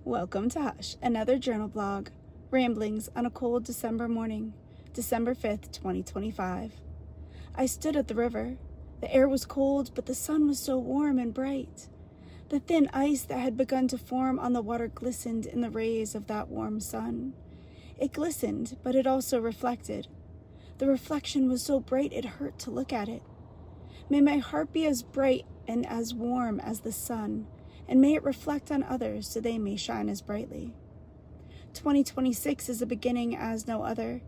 Welcome to Hush, another journal blog, ramblings on a cold December morning, December 5th, 2025. I stood at the river. The air was cold, but the sun was so warm and bright. The thin ice that had begun to form on the water glistened in the rays of that warm sun. It glistened, but it also reflected. The reflection was so bright it hurt to look at it. May my heart be as bright and as warm as the sun, and may it reflect on others so they may shine as brightly. 2026 is a beginning as no other.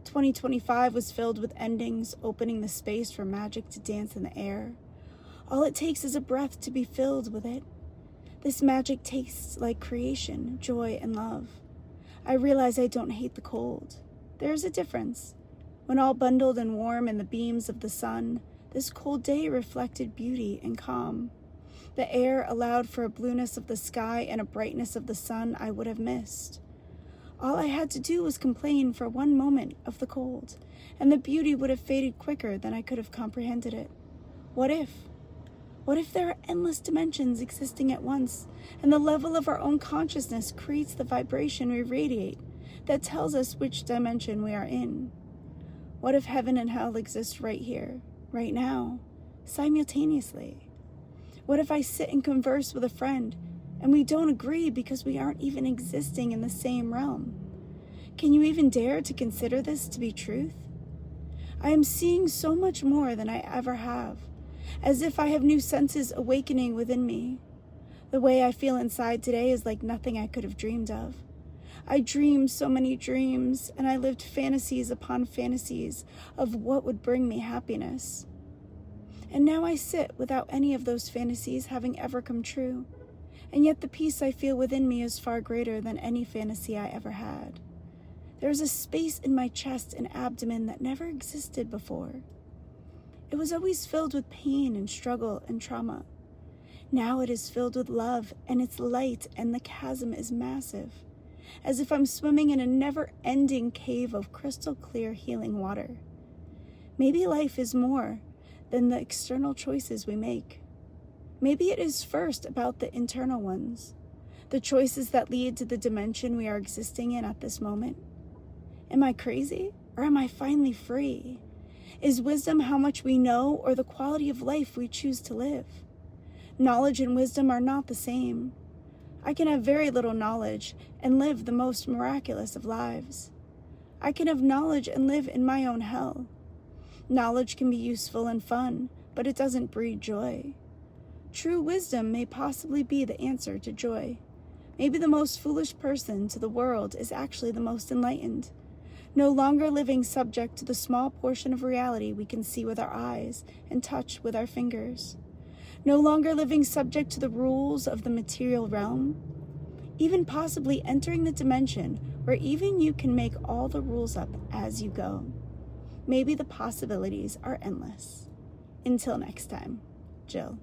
2025 was filled with endings, opening the space for magic to dance in the air. All it takes is a breath to be filled with it. This magic tastes like creation, joy, and love. I realize I don't hate the cold. There is a difference. When all bundled and warm in the beams of the sun, this cold day reflected beauty and calm. The air allowed for a blueness of the sky and a brightness of the sun I would have missed. All I had to do was complain for one moment of the cold, and the beauty would have faded quicker than I could have comprehended it. What if? What if there are endless dimensions existing at once, and the level of our own consciousness creates the vibration we radiate that tells us which dimension we are in? What if heaven and hell exist right here, right now, simultaneously? What if I sit and converse with a friend and we don't agree because we aren't even existing in the same realm? Can you even dare to consider this to be truth? I am seeing so much more than I ever have, as if I have new senses awakening within me. The way I feel inside today is like nothing I could have dreamed of. I dreamed so many dreams, and I lived fantasies upon fantasies of what would bring me happiness. And now I sit without any of those fantasies having ever come true, and yet the peace I feel within me is far greater than any fantasy I ever had. There is a space in my chest and abdomen that never existed before. It was always filled with pain and struggle and trauma. Now it is filled with love, and it's light, and the chasm is massive, as if I'm swimming in a never-ending cave of crystal clear healing water. Maybe life is more than the external choices we make. Maybe it is first about the internal ones, the choices that lead to the dimension we are existing in at this moment. Am I crazy, or am I finally free? Is wisdom how much we know, or the quality of life we choose to live? Knowledge and wisdom are not the same. I can have very little knowledge and live the most miraculous of lives. I can have knowledge and live in my own hell. Knowledge can be useful and fun, but it doesn't breed joy. True wisdom may possibly be the answer to joy. Maybe the most foolish person to the world is actually the most enlightened, no longer living subject to the small portion of reality we can see with our eyes and touch with our fingers, no longer living subject to the rules of the material realm, even possibly entering the dimension where even you can make all the rules up as you go. Maybe the possibilities are endless. Until next time, Jill.